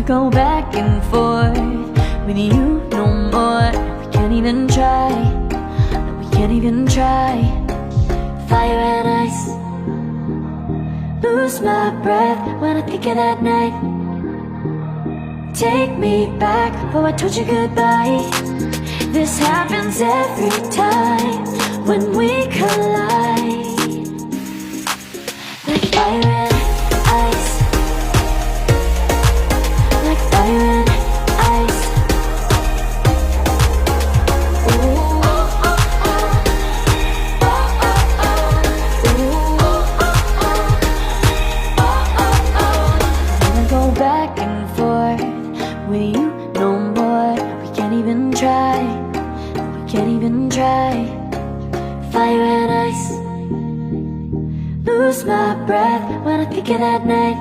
go back and forth with you no more. We can't even try, no, we can't even try. Fire and ice, lose my breath when I think of that night. Take me back, oh I told you goodbye. This happens every time when we collide. Like fire and ice, like fire and ice. Ooh. Wanna go back and forth with you no more. We can't even try, we can't even try. Fire and ice, lose my breath when I think of that night.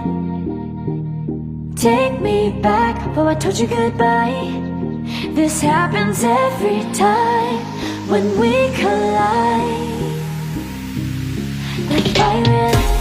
Take me back, oh I told you goodbye. This happens every time when we collide. Like fire and